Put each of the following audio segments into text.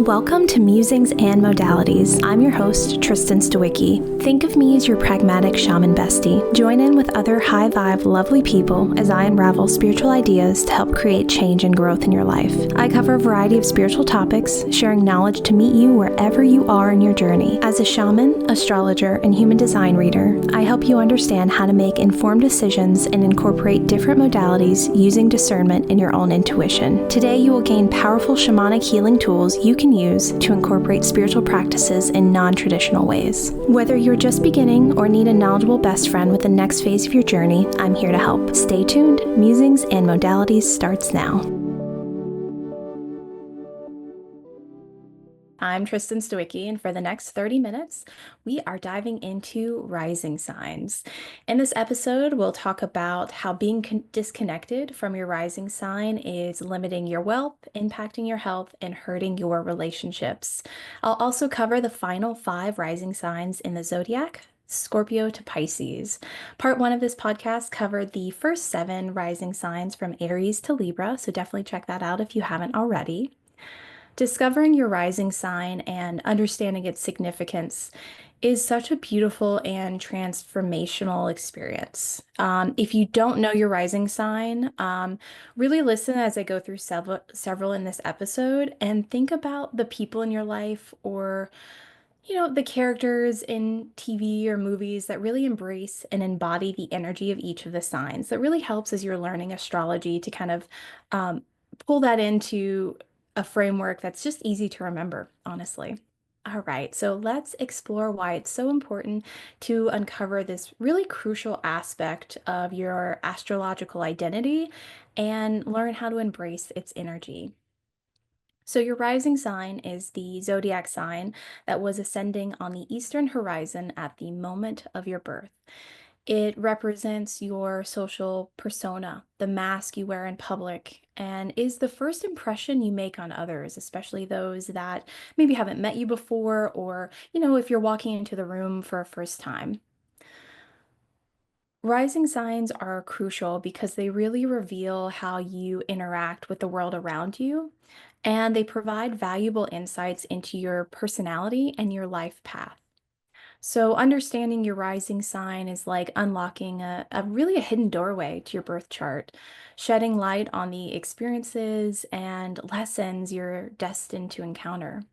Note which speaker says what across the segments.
Speaker 1: Welcome to Musings and Modalities. I'm your host, Tristen Stawicki. Think of me as your pragmatic shaman bestie. Join in with other high vibe, lovely people as I unravel spiritual ideas to help create change and growth in your life. I cover a variety of spiritual topics, sharing knowledge to meet you wherever you are in your journey. As a shaman, astrologer, and human design reader, I help you understand how to make informed decisions and incorporate different modalities using discernment and your own intuition. Today, you will gain powerful shamanic healing tools you can use to incorporate spiritual practices in non-traditional ways. Whether you're just beginning or need a knowledgeable best friend with the next phase of your journey, I'm here to help. Stay tuned. Musings and Modalities starts now. I'm Tristen Stawicki, and for the next 30 minutes, we are diving into rising signs. In this episode, we'll talk about how being disconnected from your rising sign is limiting your wealth, impacting your health, and hurting your relationships. I'll also cover the final 5 rising signs in the zodiac, Scorpio to Pisces. Part 1 of this podcast covered the first 7 rising signs from Aries to Libra, so definitely check that out if you haven't already. Discovering your rising sign and understanding its significance is such a beautiful and transformational experience. If you don't know your rising sign, really listen as I go through several in this episode and think about the people in your life or the characters in TV or movies that really embrace and embody the energy of each of the signs. That really helps as you're learning astrology to kind of pull that into a framework that's just easy to remember, honestly. All right, so let's explore why it's so important to uncover this really crucial aspect of your astrological identity and learn how to embrace its energy. So, your rising sign is the zodiac sign that was ascending on the eastern horizon at the moment of your birth. It represents your social persona, the mask you wear in public, and is the first impression you make on others, especially those that maybe haven't met you before, or, if you're walking into the room for a first time. Rising signs are crucial because they really reveal how you interact with the world around you, and they provide valuable insights into your personality and your life path. So, understanding your rising sign is like unlocking a really a hidden doorway to your birth chart, shedding light on the experiences and lessons you're destined to encounter.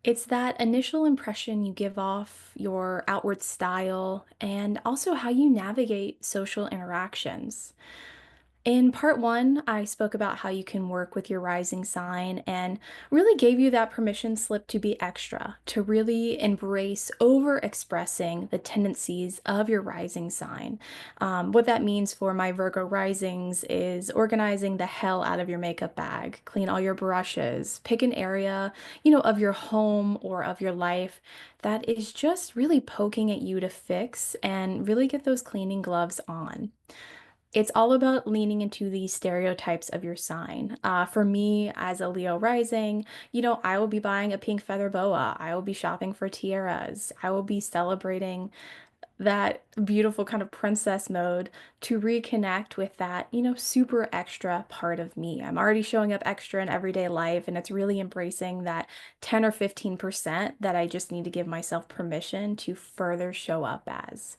Speaker 1: It's that initial impression you give off, your outward style, and also how you navigate social interactions. In part 1, I spoke about how you can work with your rising sign and really gave you that permission slip to be extra, to really embrace over expressing the tendencies of your rising sign. What that means for my Virgo risings is organizing the hell out of your makeup bag, clean all your brushes, pick an area, of your home or of your life that is just really poking at you to fix and really get those cleaning gloves on. It's all about leaning into the stereotypes of your sign. For me, as a Leo rising, I will be buying a pink feather boa. I will be shopping for tiaras. I will be celebrating that beautiful kind of princess mode to reconnect with that, super extra part of me. I'm already showing up extra in everyday life, and it's really embracing that 10 or 15% that I just need to give myself permission to further show up as.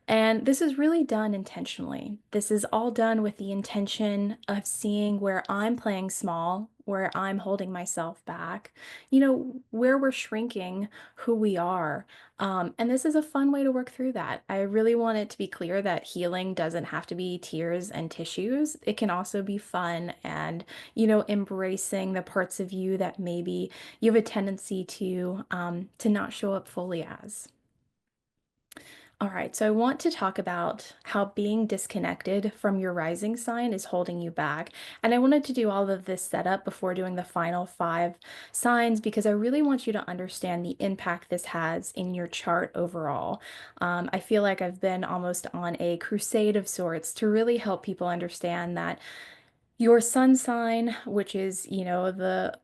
Speaker 1: And this is really done intentionally. This is all done with the intention of seeing where I'm playing small, where I'm holding myself back, where we're shrinking who we are. And this is a fun way to work through that. I really want it to be clear that healing doesn't have to be tears and tissues. It can also be fun and, embracing the parts of you that maybe you have a tendency to not show up fully as. All right, so I want to talk about how being disconnected from your rising sign is holding you back. And I wanted to do all of this setup before doing the final 5 signs because I really want you to understand the impact this has in your chart overall. I feel like I've been almost on a crusade of sorts to really help people understand that your sun sign, which is, the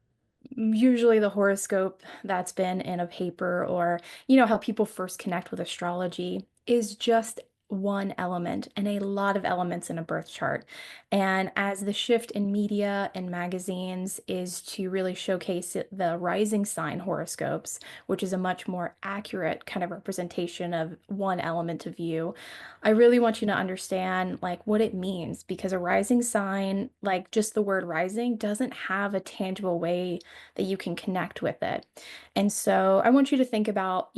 Speaker 1: usually the horoscope that's been in a paper or how people first connect with astrology is just one element and a lot of elements in a birth chart. And as the shift in media and magazines is to really showcase the rising sign horoscopes, which is a much more accurate kind of representation of one element of you, I really want you to understand like what it means because a rising sign, like just the word rising, doesn't have a tangible way that you can connect with it. And so I want you to think about,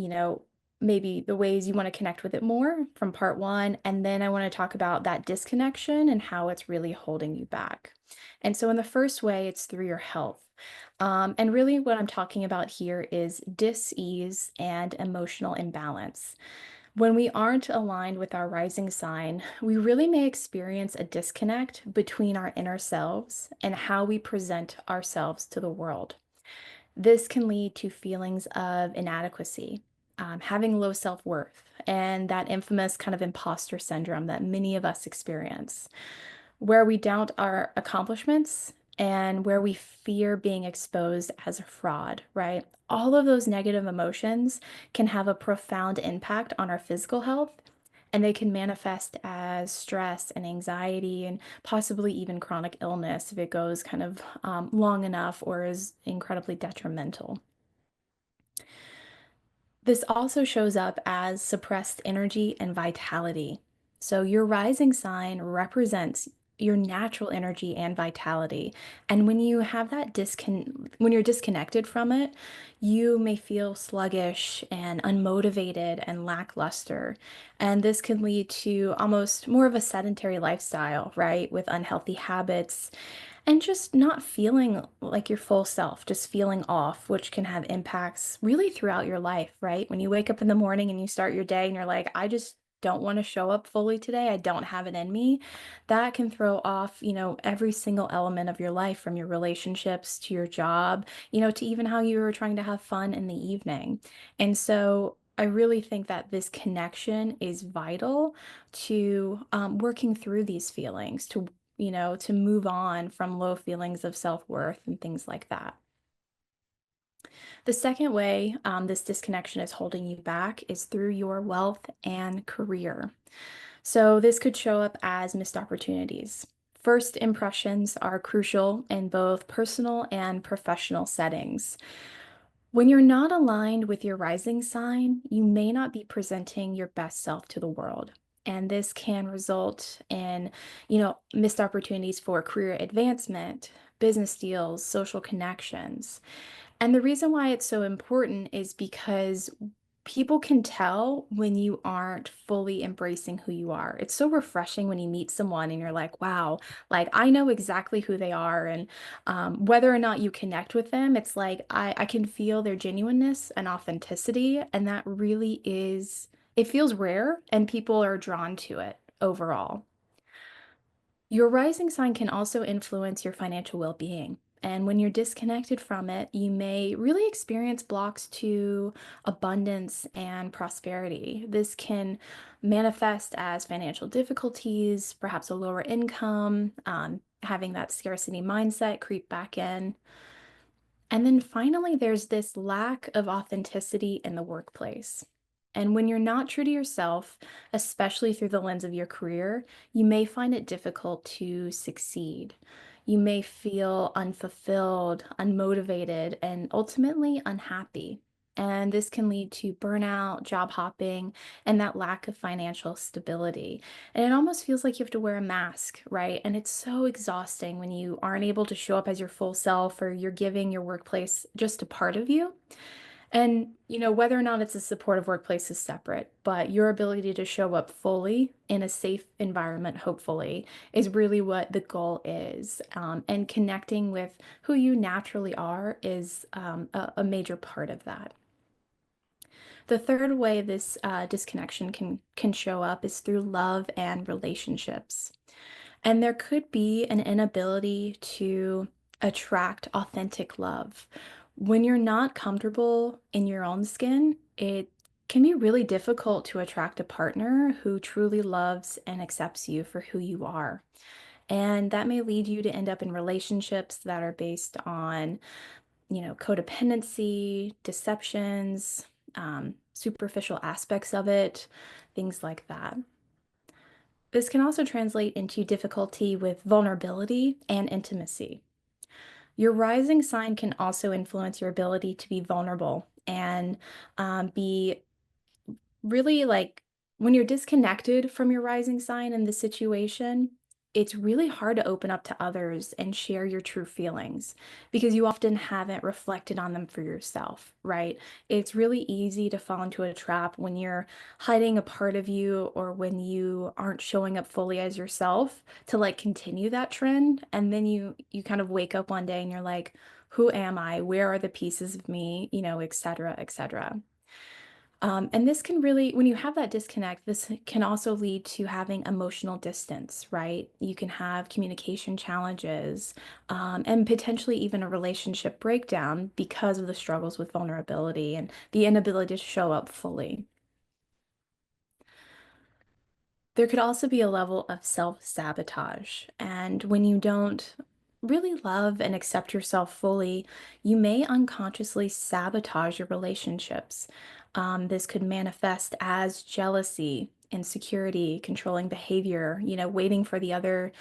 Speaker 1: maybe the ways you want to connect with it more from part one. And then I want to talk about that disconnection and how it's really holding you back. And so, in the first way, it's through your health. And really, what I'm talking about here is dis-ease and emotional imbalance. When we aren't aligned with our rising sign, we really may experience a disconnect between our inner selves and how we present ourselves to the world. This can lead to feelings of inadequacy, having low self worth, and that infamous kind of imposter syndrome that many of us experience, where we doubt our accomplishments and where we fear being exposed as a fraud, right? All of those negative emotions can have a profound impact on our physical health, and they can manifest as stress and anxiety and possibly even chronic illness if it goes kind of long enough or is incredibly detrimental. This also shows up as suppressed energy and vitality. So, your rising sign represents your natural energy and vitality. And when you have when you're disconnected from it, you may feel sluggish and unmotivated and lackluster. And this can lead to almost more of a sedentary lifestyle, right? With unhealthy habits and just not feeling like your full self, just feeling off, which can have impacts really throughout your life, right? When you wake up in the morning and you start your day and you're like, I just don't want to show up fully today. I don't have it in me. That can throw off, every single element of your life from your relationships to your job, to even how you were trying to have fun in the evening. And so I really think that this connection is vital to working through these feelings, to move on from low feelings of self-worth and things like that. The second way this disconnection is holding you back is through your wealth and career. So this could show up as missed opportunities. First impressions are crucial in both personal and professional settings. When you're not aligned with your rising sign, you may not be presenting your best self to the world. And this can result in, missed opportunities for career advancement, business deals, social connections. And the reason why it's so important is because people can tell when you aren't fully embracing who you are. It's so refreshing when you meet someone and you're like, wow, like I know exactly who they are. And whether or not you connect with them, it's like I can feel their genuineness and authenticity. And that really it feels rare and people are drawn to it overall. Your rising sign can also influence your financial well-being. And when you're disconnected from it, you may really experience blocks to abundance and prosperity. This can manifest as financial difficulties, perhaps a lower income, having that scarcity mindset creep back in. And then finally, there's this lack of authenticity in the workplace. And when you're not true to yourself, especially through the lens of your career, you may find it difficult to succeed. You may feel unfulfilled, unmotivated, and ultimately unhappy. And this can lead to burnout, job hopping, and that lack of financial stability. And it almost feels like you have to wear a mask, right? And it's so exhausting when you aren't able to show up as your full self or you're giving your workplace just a part of you. And, whether or not it's a supportive workplace is separate, but your ability to show up fully in a safe environment, hopefully, is really what the goal is. And connecting with who you naturally are is a major part of that. The third way this disconnection can show up is through love and relationships. And there could be an inability to attract authentic love. When you're not comfortable in your own skin, it can be really difficult to attract a partner who truly loves and accepts you for who you are. And that may lead you to end up in relationships that are based on, codependency, deceptions, superficial aspects of it, things like that. This can also translate into difficulty with vulnerability and intimacy. Your rising sign can also influence your ability to be vulnerable and be really like when you're disconnected from your rising sign in the situation, it's really hard to open up to others and share your true feelings because you often haven't reflected on them for yourself, right? It's really easy to fall into a trap when you're hiding a part of you or when you aren't showing up fully as yourself to like continue that trend. And then you kind of wake up one day and you're like, who am I? Where are the pieces of me? Et cetera, et cetera. And this can really, when you have that disconnect, this can also lead to having emotional distance, right? You can have communication challenges, and potentially even a relationship breakdown because of the struggles with vulnerability and the inability to show up fully. There could also be a level of self-sabotage. And when you don't really love and accept yourself fully, you may unconsciously sabotage your relationships. This could manifest as jealousy, insecurity, controlling behavior, waiting for the other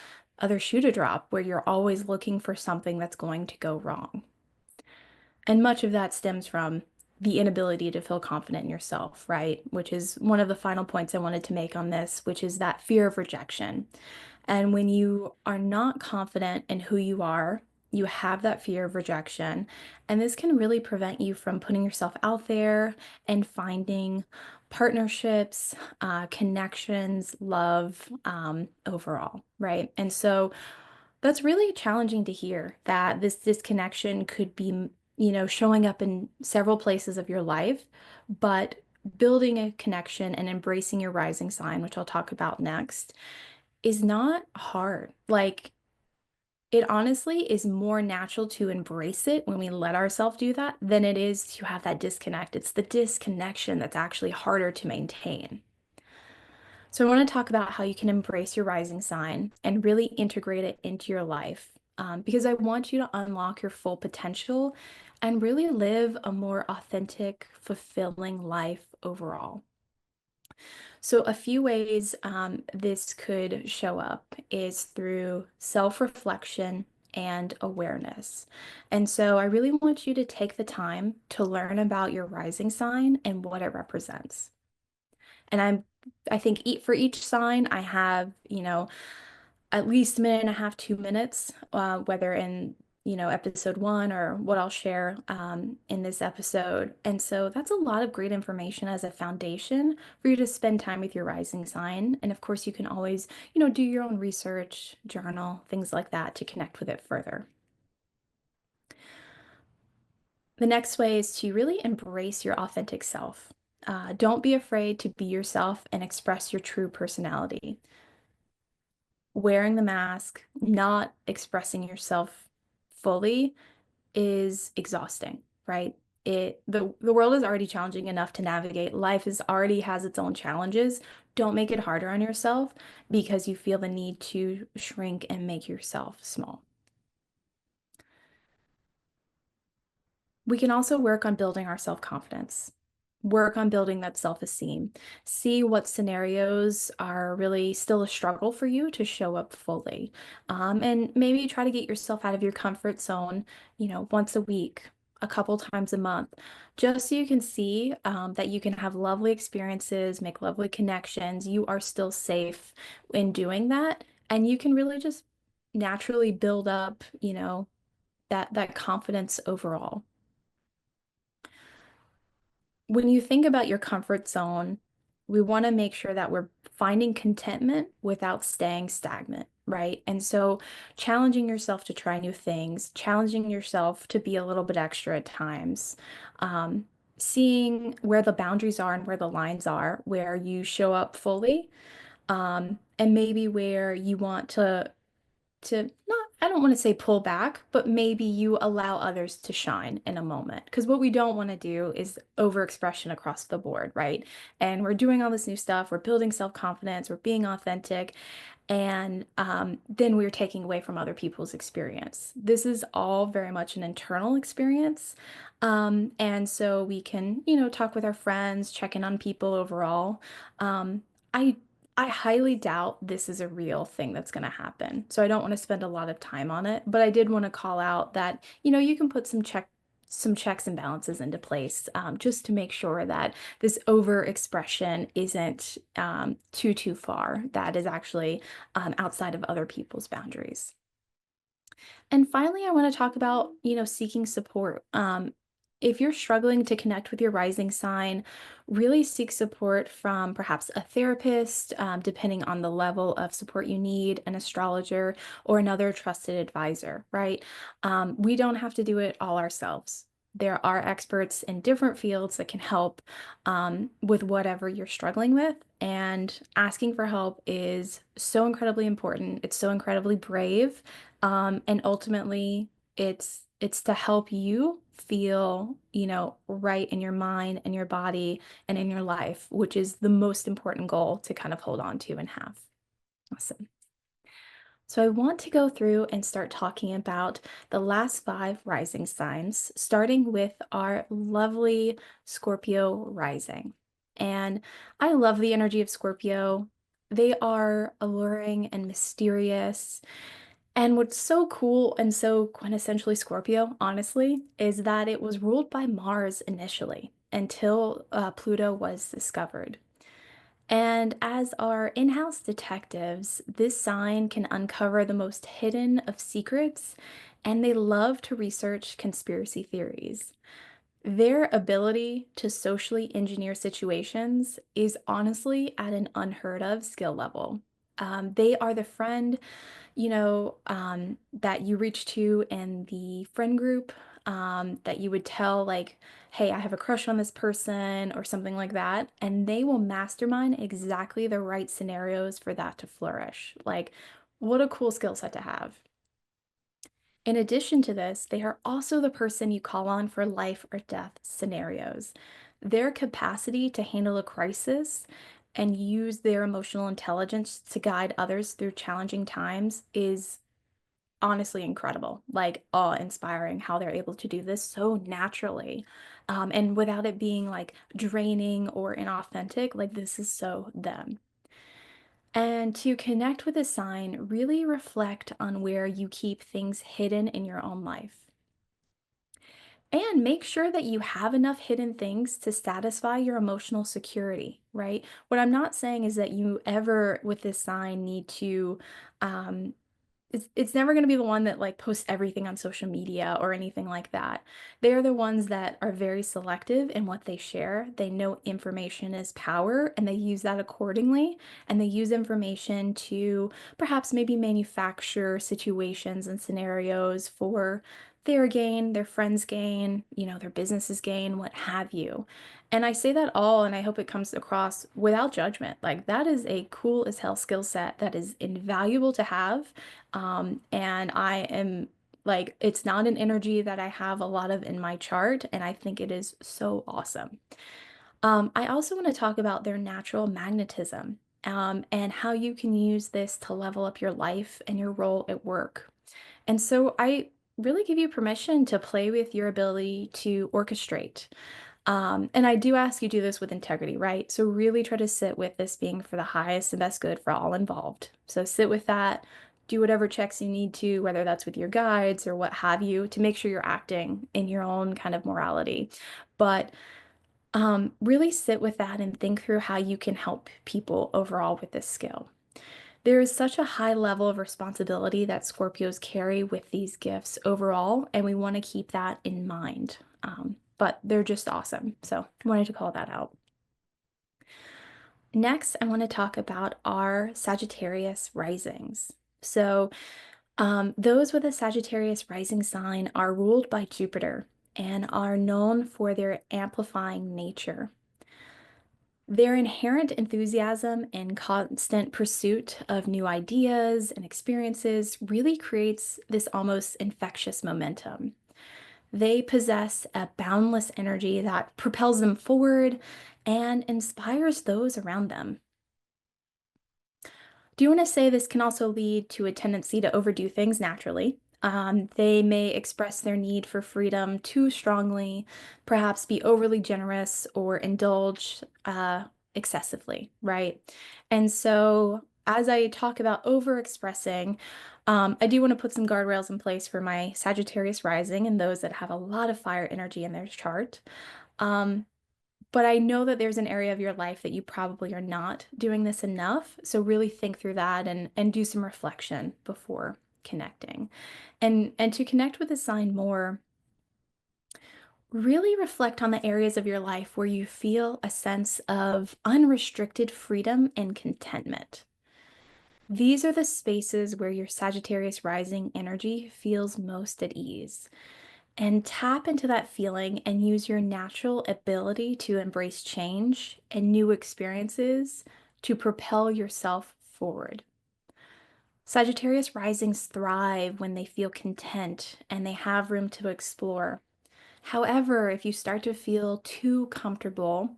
Speaker 1: shoe to drop, where you're always looking for something that's going to go wrong. And much of that stems from the inability to feel confident in yourself, right? Which is one of the final points I wanted to make on this, which is that fear of rejection. And when you are not confident in who you are, you have that fear of rejection. And this can really prevent you from putting yourself out there and finding partnerships, connections, love, overall, right? And so that's really challenging to hear that this disconnection could be, showing up in several places of your life, but building a connection and embracing your rising sign, which I'll talk about next, is not hard. Like, it honestly is more natural to embrace it when we let ourselves do that than it is to have that disconnect. It's the disconnection that's actually harder to maintain. So, I want to talk about how you can embrace your rising sign and really integrate it into your life, because I want you to unlock your full potential and really live a more authentic, fulfilling life overall. So, a few ways this could show up is through self-reflection and awareness. And so, I really want you to take the time to learn about your rising sign and what it represents. And I think for each sign, I have, at least a minute and a half, 2 minutes, whether in, episode one or what I'll share in this episode. And so that's a lot of great information as a foundation for you to spend time with your rising sign. And of course, you can always, do your own research, journal, things like that to connect with it further. The next way is to really embrace your authentic self. Don't be afraid to be yourself and express your true personality. Wearing the mask, not expressing yourself fully is exhausting, right? The world is already challenging enough to navigate. Life is already has its own challenges. Don't make it harder on yourself because you feel the need to shrink and make yourself small. We can also work on building our self-confidence, work on building that self-esteem, see what scenarios are really still a struggle for you to show up fully. And maybe try to get yourself out of your comfort zone, once a week, a couple times a month, just so you can see that you can have lovely experiences, make lovely connections. You are still safe in doing that, and you can really just naturally build up, that confidence overall. When you think about your comfort zone, we want to make sure that we're finding contentment without staying stagnant, right? And so challenging yourself to try new things, challenging yourself to be a little bit extra at times, seeing where the boundaries are and where the lines are, where you show up fully, and maybe where you want to not, I don't want to say pull back, but maybe you allow others to shine in a moment. Because what we don't want to do is overexpression across the board, right? And we're doing all this new stuff, we're building self-confidence, we're being authentic, and then we're taking away from other people's experience. This is all very much an internal experience. And so we can, talk with our friends, check in on people overall. I I highly doubt this is a real thing that's going to happen. So I don't want to spend a lot of time on it, but I did want to call out that, you can put some checks and balances into place, just to make sure that this overexpression isn't too far. That is actually outside of other people's boundaries. And finally, I want to talk about, seeking support. If you're struggling to connect with your rising sign, really seek support from perhaps a therapist, depending on the level of support you need, an astrologer, or another trusted advisor, right? We don't have to do it all ourselves. There are experts in different fields that can help with whatever you're struggling with. And asking for help is so incredibly important. It's so incredibly brave. And ultimately, it's to help you feel, right in your mind and your body and in your life, which is the most important goal to kind of hold on to and have. Awesome. So I want to go through and start talking about the last five rising signs, starting with our lovely Scorpio rising. And I love the energy of Scorpio. They are alluring and mysterious. And what's so cool and so quintessentially Scorpio, honestly, is that it was ruled by Mars initially until Pluto was discovered. And as our in-house detectives, this sign can uncover the most hidden of secrets, and they love to research conspiracy theories. Their ability to socially engineer situations is honestly at an unheard of skill level. They are the friend that you reach to in the friend group, that you would tell, like, hey, I have a crush on this person or something like that. And they will mastermind exactly the right scenarios for that to flourish. Like, what a cool skill set to have. In addition to this, they are also the person you call on for life or death scenarios. Their capacity to handle a crisis and use their emotional intelligence to guide others through challenging times is honestly incredible, like awe-inspiring how they're able to do this so naturally, and without it being like draining or inauthentic. Like this is so them. And to connect with a sign, really reflect on where you keep things hidden in your own life. And make sure that you have enough hidden things to satisfy your emotional security, right? What I'm not saying is that you ever, with this sign, need to um, it's never going to be the one that like posts everything on social media or anything like that. They're the ones that are very selective in what they share. They know information is power and they use that accordingly. And they use information to perhaps maybe manufacture situations and scenarios for their gain, their friends' gain, their business's gain, what have you. And I say that all, and I hope it comes across without judgment. Like, that is a cool as hell skill set that is invaluable to have. And I am like, it's not an energy that I have a lot of in my chart, and I think it is so awesome. I also want to talk about their natural magnetism, and how you can use this to level up your life and your role at work. And so I really give you permission to play with your ability to orchestrate. And I do ask you do this with integrity, right? So really try to sit with this being for the highest and best good for all involved. So sit with that, do whatever checks you need to, whether that's with your guides or what have you, to make sure you're acting in your own kind of morality. But really sit with that and think through how you can help people overall with this skill. There is such a high level of responsibility that Scorpios carry with these gifts overall, and we want to keep that in mind. But they're just awesome. So I wanted to call that out. Next, I want to talk about our Sagittarius risings. So those with a Sagittarius rising sign are ruled by Jupiter and are known for their amplifying nature. Their inherent enthusiasm and constant pursuit of new ideas and experiences really creates this almost infectious momentum. They possess a boundless energy that propels them forward and inspires those around them. Do you want to say this can also lead to a tendency to overdo things naturally? They may express their need for freedom too strongly, perhaps be overly generous or indulge excessively, right? And so, as I talk about overexpressing, I do want to put some guardrails in place for my Sagittarius rising and those that have a lot of fire energy in their chart. Um, but I know that there's an area of your life that you probably are not doing this enough. So really think through that and do some reflection before connecting. And to connect with the sign more, really reflect on the areas of your life where you feel a sense of unrestricted freedom and contentment. These are the spaces where your Sagittarius rising energy feels most at ease. And tap into that feeling and use your natural ability to embrace change and new experiences to propel yourself forward. Sagittarius risings thrive when they feel content and they have room to explore. However, if you start to feel too comfortable,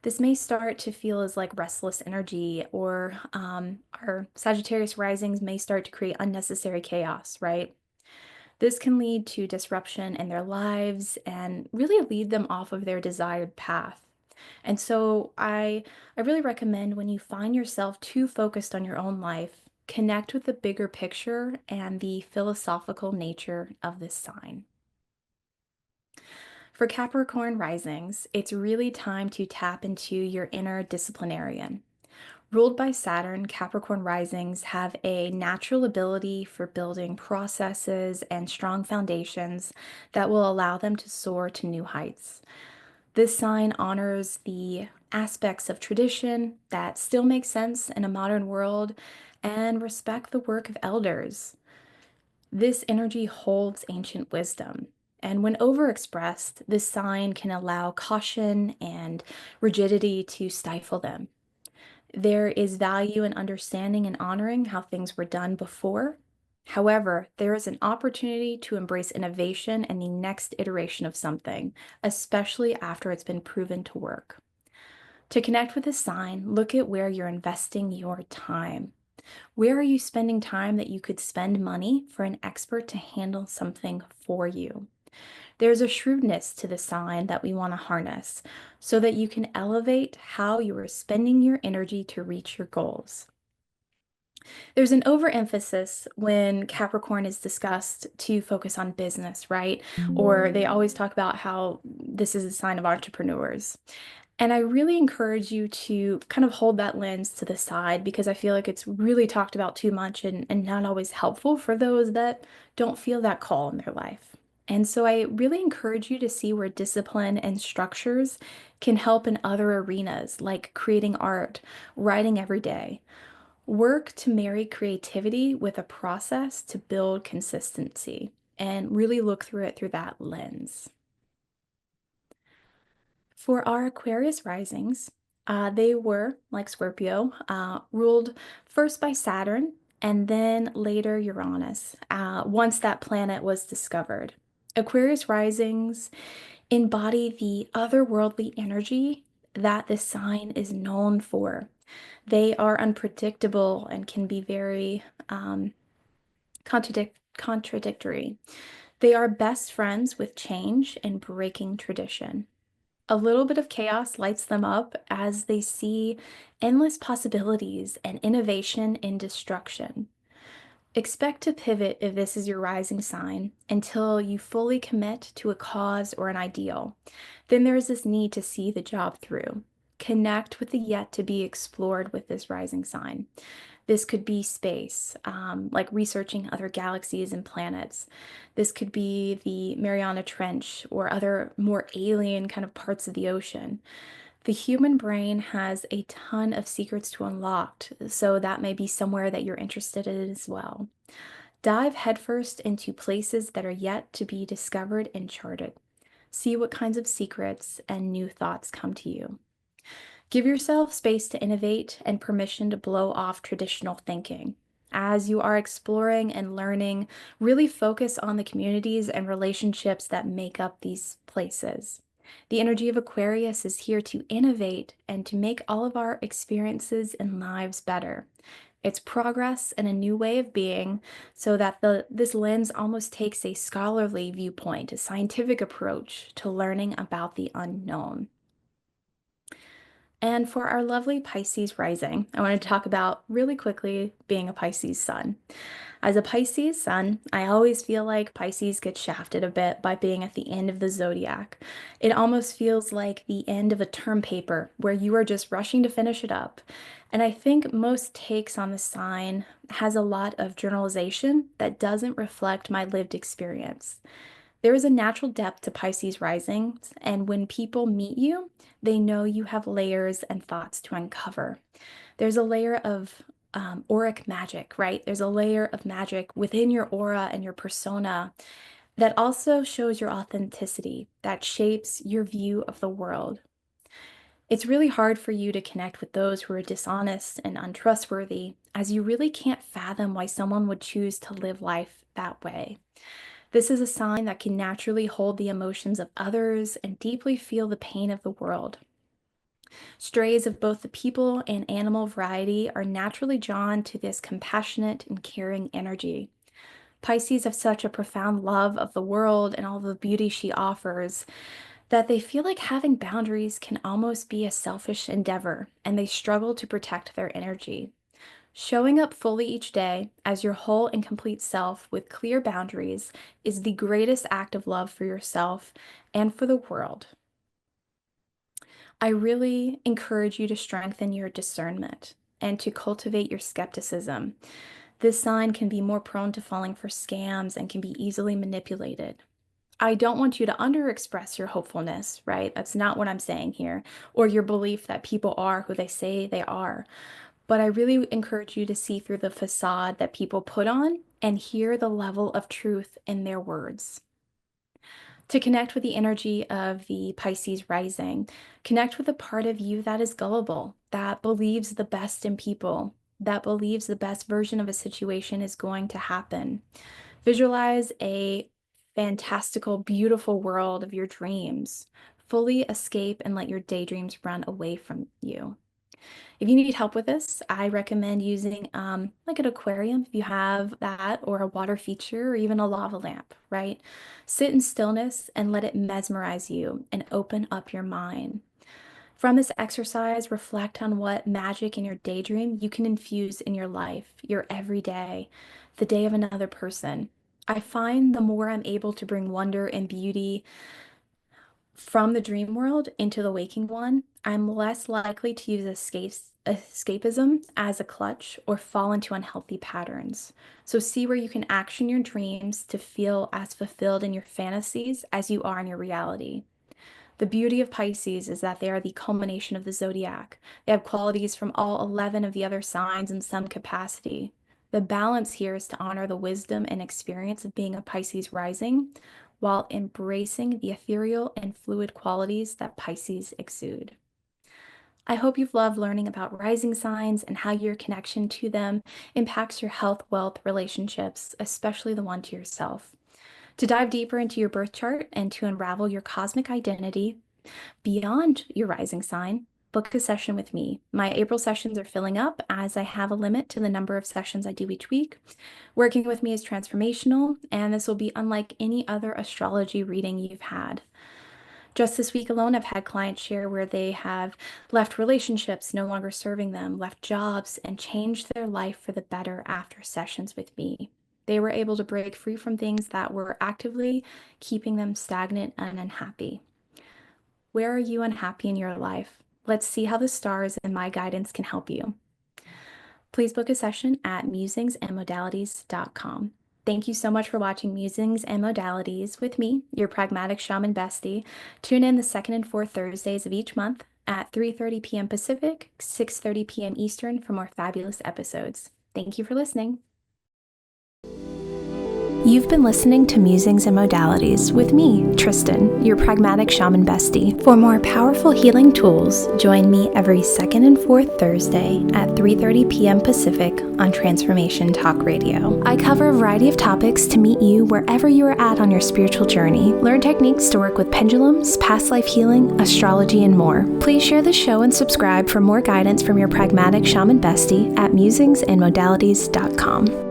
Speaker 1: this may start to feel as like restless energy, or our Sagittarius risings may start to create unnecessary chaos, right? This can lead to disruption in their lives and really lead them off of their desired path. And so I really recommend when you find yourself too focused on your own life, connect with the bigger picture and the philosophical nature of this sign. For Capricorn risings, it's really time to tap into your inner disciplinarian. Ruled by Saturn, Capricorn risings have a natural ability for building processes and strong foundations that will allow them to soar to new heights. This sign honors the aspects of tradition that still make sense in a modern world and respect the work of elders. This energy holds ancient wisdom. And when overexpressed, this sign can allow caution and rigidity to stifle them. There is value in understanding and honoring how things were done before. However, there is an opportunity to embrace innovation and the next iteration of something, especially after it's been proven to work. To connect with this sign, look at where you're investing your time. Where are you spending time that you could spend money for an expert to handle something for you? There's a shrewdness to the sign that we want to harness so that you can elevate how you are spending your energy to reach your goals. There's an overemphasis when Capricorn is discussed to focus on business, right? Or they always talk about how this is a sign of entrepreneurs. And I really encourage you to kind of hold that lens to the side because I feel like it's really talked about too much and not always helpful for those that don't feel that call in their life. And so I really encourage you to see where discipline and structures can help in other arenas, like creating art, writing every day. Work to marry creativity with a process to build consistency and really look through it through that lens. For our Aquarius risings, they were, like Scorpio, ruled first by Saturn and then later Uranus, once that planet was discovered. Aquarius risings embody the otherworldly energy that this sign is known for. They are unpredictable and can be very contradictory. They are best friends with change and breaking tradition. A little bit of chaos lights them up as they see endless possibilities and innovation in destruction. Expect to pivot if this is your rising sign until you fully commit to a cause or an ideal. Then there is this need to see the job through. Connect with the yet to be explored with this rising sign. This could be space, like researching other galaxies and planets. This could be the Mariana Trench or other more alien kind of parts of the ocean. The human brain has a ton of secrets to unlock, so that may be somewhere that you're interested in as well. Dive headfirst into places that are yet to be discovered and charted. See what kinds of secrets and new thoughts come to you. Give yourself space to innovate and permission to blow off traditional thinking. As you are exploring and learning, really focus on the communities and relationships that make up these places. The energy of Aquarius is here to innovate and to make all of our experiences and lives better. It's progress and a new way of being, so that this lens almost takes a scholarly viewpoint, a scientific approach to learning about the unknown. And for our lovely Pisces rising, I want to talk about really quickly being a Pisces sun. As a Pisces sun, I always feel like Pisces gets shafted a bit by being at the end of the zodiac. It almost feels like the end of a term paper where you are just rushing to finish it up. And I think most takes on the sign has a lot of generalization that doesn't reflect my lived experience. There is a natural depth to Pisces risings, and when people meet you, they know you have layers and thoughts to uncover. There's a layer of auric magic, right? There's a layer of magic within your aura and your persona that also shows your authenticity, that shapes your view of the world. It's really hard for you to connect with those who are dishonest and untrustworthy, as you really can't fathom why someone would choose to live life that way. This is a sign that can naturally hold the emotions of others and deeply feel the pain of the world. Strays of both the people and animal variety are naturally drawn to this compassionate and caring energy. Pisces have such a profound love of the world and all the beauty she offers that they feel like having boundaries can almost be a selfish endeavor, and they struggle to protect their energy. Showing up fully each day as your whole and complete self with clear boundaries is the greatest act of love for yourself and for the world. I really encourage you to strengthen your discernment and to cultivate your skepticism. This sign can be more prone to falling for scams and can be easily manipulated. I don't want you to underexpress your hopefulness, right? That's not what I'm saying here, or your belief that people are who they say they are. But I really encourage you to see through the facade that people put on and hear the level of truth in their words. To connect with the energy of the Pisces rising, connect with a part of you that is gullible, that believes the best in people, that believes the best version of a situation is going to happen. Visualize a fantastical, beautiful world of your dreams. Fully escape and let your daydreams run away from you. If you need help with this, I recommend using like an aquarium if you have that, or a water feature, or even a lava lamp, right? Sit in stillness and let it mesmerize you and open up your mind. From this exercise, reflect on what magic in your daydream you can infuse in your life, your everyday, the day of another person. I find the more I'm able to bring wonder and beauty from the dream world into the waking one, I'm less likely to use escapism as a clutch or fall into unhealthy patterns. So see where you can action your dreams to feel as fulfilled in your fantasies as you are in your reality. The beauty of Pisces is that they are the culmination of the zodiac. They have qualities from all 11 of the other signs in some capacity. The balance here is to honor the wisdom and experience of being a Pisces rising while embracing the ethereal and fluid qualities that Pisces exude. I hope you've loved learning about rising signs and how your connection to them impacts your health, wealth, relationships, especially the one to yourself. To dive deeper into your birth chart and to unravel your cosmic identity beyond your rising sign, book a session with me. My April sessions are filling up as I have a limit to the number of sessions I do each week. Working with me is transformational, and this will be unlike any other astrology reading you've had. Just this week alone, I've had clients share where they have left relationships no longer serving them, left jobs, and changed their life for the better after sessions with me. They were able to break free from things that were actively keeping them stagnant and unhappy. Where are you unhappy in your life? Let's see how the stars and my guidance can help you. Please book a session at musingsandmodalities.com. Thank you so much for watching Musings and Modalities with me, your pragmatic shaman bestie. Tune in the second and fourth Thursdays of each month at 3:30 p.m. Pacific, 6:30 p.m. Eastern for more fabulous episodes. Thank you for listening. You've been listening to Musings and Modalities with me, Tristen, your pragmatic shaman bestie. For more powerful healing tools, join me every second and fourth Thursday at 3:30 p.m. Pacific on Transformation Talk Radio. I cover a variety of topics to meet you wherever you are at on your spiritual journey. Learn techniques to work with pendulums, past life healing, astrology, and more. Please share the show and subscribe for more guidance from your pragmatic shaman bestie at musingsandmodalities.com.